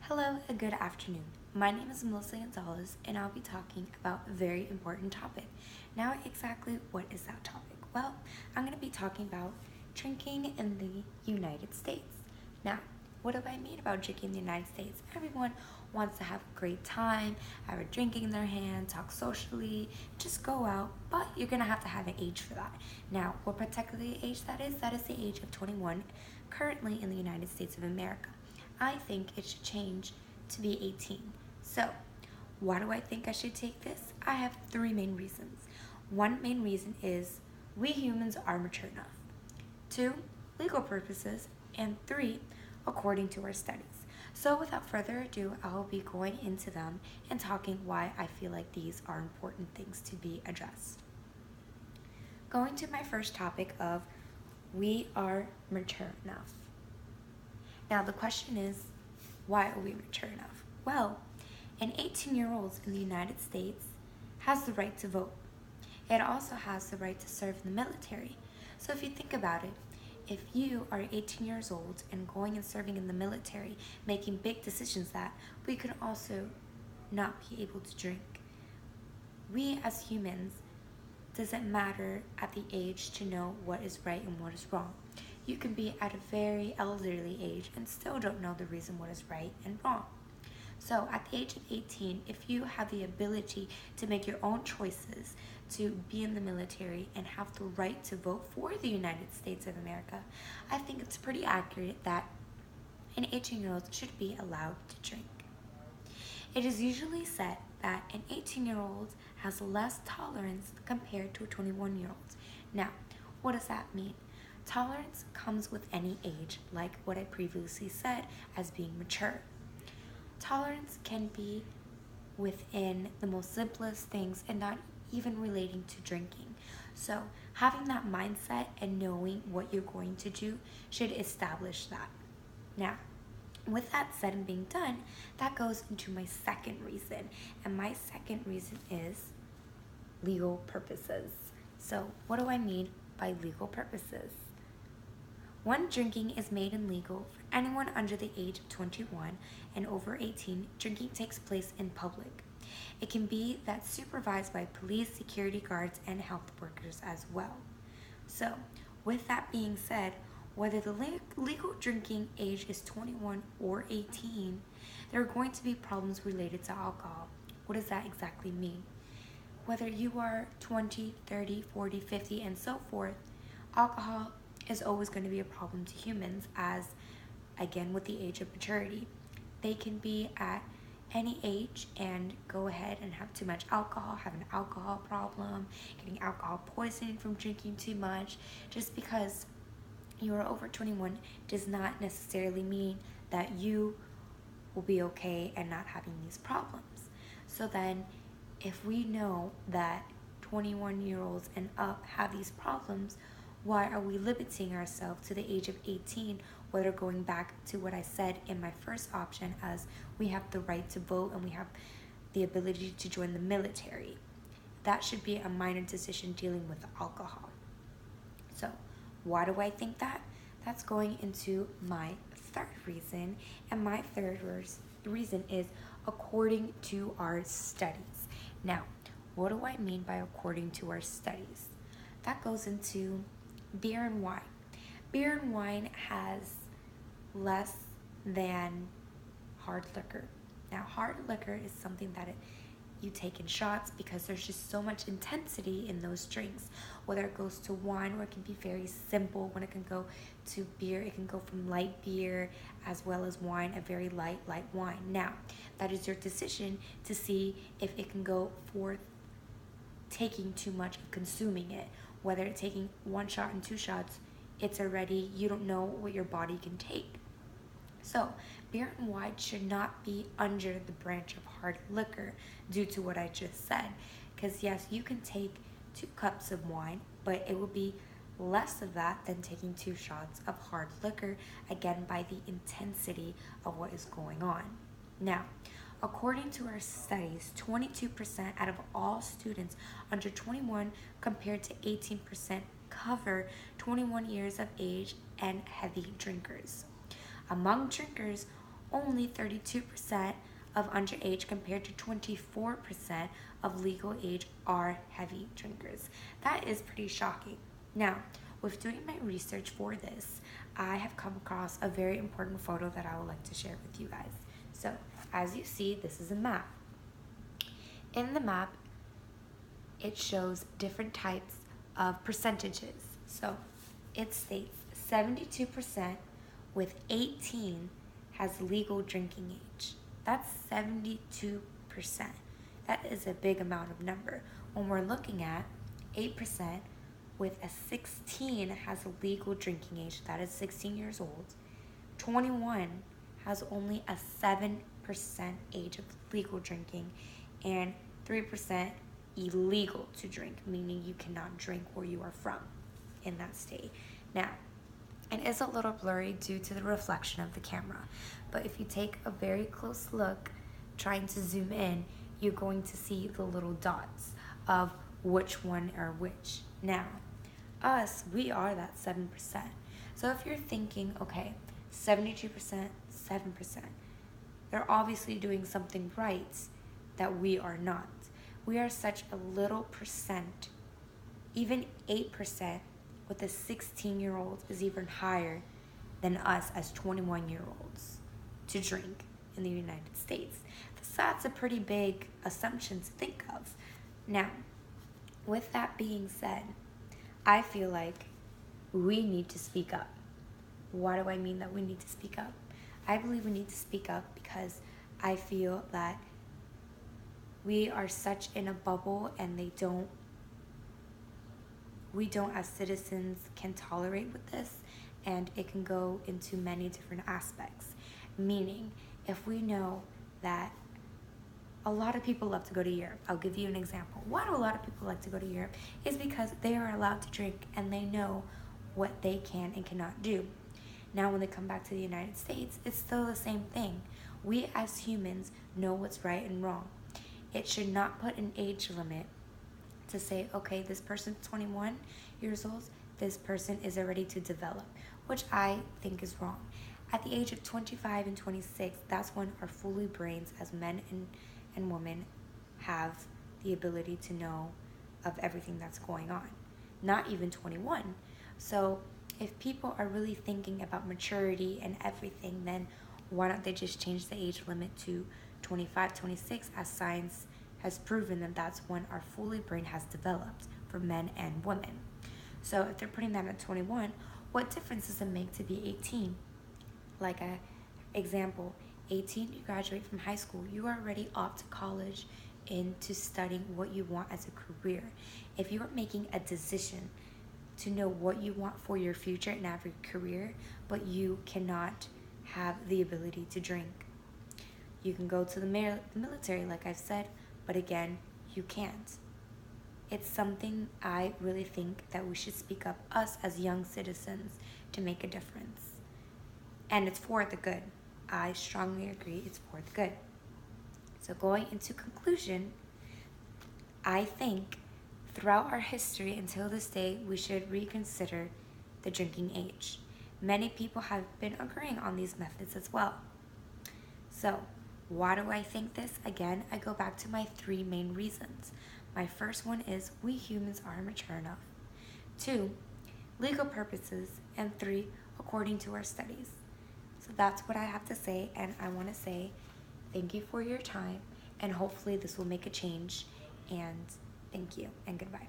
Hello and good afternoon. My name is Melissa Gonzalez and I'll be talking about a very important topic. Now, exactly what is that topic? Well, I'm going to be talking about drinking in the United States. Now, what do I mean about drinking in the United States? Everyone wants to have a great time, have a drink in their hand, talk socially, just go out, but you're going to have an age for that. Now, what particular age that is the age of 21 currently in the United States of America. I think it should change to be 18. So, why do I think I should take this? I have three main reasons. One main reason is we humans are mature enough. Two, legal purposes. And three, according to our studies. So without further ado, I'll be going into them and talking why I feel like these are important things to be addressed. Going to my first topic of we are mature enough. Now the question is, why are we mature enough? Well, an 18-year-old in the United States has the right to vote. It also has the right to serve in the military. So if you think about it, if you are 18 years old and going and serving in the military, making big decisions that we could also not be able to drink. We as humans, doesn't matter at the age to know what is right and what is wrong. You can be at a very elderly age and still don't know the reason what is right and wrong. So at the age of 18, if you have the ability to make your own choices, to be in the military and have the right to vote for the United States of America, I think it's pretty accurate that an 18-year-old should be allowed to drink. It is usually said that an 18-year-old has less tolerance compared to a 21-year-old. Now, what does that mean? Tolerance comes with any age, like what I previously said as being mature. Tolerance can be within the most simplest things and not even relating to drinking. So having that mindset and knowing what you're going to do should establish that. Now, with that said and being done, that goes into my second reason. And my second reason is legal purposes. So what do I mean by legal purposes? When drinking is made illegal for anyone under the age of 21 and over 18, drinking takes place in public. It can be that supervised by police, security guards, and health workers as well. So, with that being said, whether the legal drinking age is 21 or 18, there are going to be problems related to alcohol. What does that exactly mean? Whether you are 20, 30, 40, 50, and so forth, alcohol is always going to be a problem to humans as, again, with the age of maturity. They can be at any age and go ahead and have too much alcohol, have an alcohol problem, getting alcohol poisoning from drinking too much. Just because you are over 21 does not necessarily mean that you will be okay and not having these problems. So then, if we know that 21-year-olds and up have these problems, why are we limiting ourselves to the age of 18, whether going back to what I said in my first option as we have the right to vote and we have the ability to join the military? That should be a minor decision dealing with alcohol. So why do I think that? That's going into my third reason, and my third reason is according to our studies. Now, what do I mean by according to our studies? That goes into beer and wine. Beer and wine has less than hard liquor. Now, hard liquor is something that you take in shots because there's just so much intensity in those drinks. Whether it goes to wine, or it can be very simple. When it can go to beer, it can go from light beer as well as wine, a very light wine. Now, that is your decision to see if it can go for taking too much of consuming it. Whether it's taking one shot and two shots, it's already, you don't know what your body can take. So, beer and wine should not be under the branch of hard liquor due to what I just said. Because yes, you can take 2 cups of wine, but it will be less of that than taking 2 shots of hard liquor, again by the intensity of what is going on. Now, according to our studies, 22% out of all students under 21 compared to 18% cover 21 years of age and heavy drinkers. Among drinkers, only 32% of underage compared to 24% of legal age are heavy drinkers. That is pretty shocking. Now, with doing my research for this, I have come across a very important photo that I would like to share with you guys. So, as you see, this is a map. In the map, it shows different types of percentages. So, it states 72% with 18 has legal drinking age. That's 72%. That is a big amount of number. When we're looking at 8% with a 16 has a legal drinking age, that is 16 years old. 21 has only a 7% age of legal drinking, and 3% illegal to drink, meaning you cannot drink where you are from in that state. Now, it is a little blurry due to the reflection of the camera, but if you take a very close look, trying to zoom in, you're going to see the little dots of which one are which. Now, us, we are that 7%. So if you're thinking, okay, 72%, 7%, they're obviously doing something right that we are not. We are such a little percent. Even 8% with a 16-year-old is even higher than us as 21-year-olds to drink in the United States. So that's a pretty big assumption to think of. Now, with that being said, I feel like we need to speak up. Why do I mean that we need to speak up? I believe we need to speak up because I feel that we are such in a bubble and we don't as citizens can tolerate with this, and it can go into many different aspects. Meaning, if we know that a lot of people love to go to Europe. I'll give you an example. Why do a lot of people like to go to Europe? Is because they are allowed to drink and they know what they can and cannot do. Now, when they come back to the United States, it's still the same thing. We as humans know what's right and wrong. It should not put an age limit to say, okay, this person's 21 years old, this person is ready to develop, which I think is wrong. At the age of 25 and 26, that's when our fully brains as men and women have the ability to know of everything that's going on. Not even 21. So if people are really thinking about maturity and everything, then why don't they just change the age limit to 25, 26, as science has proven that that's when our fully brain has developed for men and women. So if they're putting that at 21, what difference does it make to be 18? Like a example, 18, you graduate from high school, you are already off to college into studying what you want as a career. If you are making a decision to know what you want for your future and every career, but you cannot have the ability to drink. You can go to the military, like I've said, but again, you can't. It's something I really think that we should speak up, us as young citizens, to make a difference. And it's for the good. I strongly agree it's for the good. So going into conclusion, I think throughout our history until this day, we should reconsider the drinking age. Many people have been agreeing on these methods as well. So why do I think this? Again, I go back to my 3 main reasons. My first one is we humans are mature enough. 2, legal purposes. And 3, according to our studies. So that's what I have to say, and I want to say thank you for your time, and hopefully this will make a change, and thank you, and goodbye.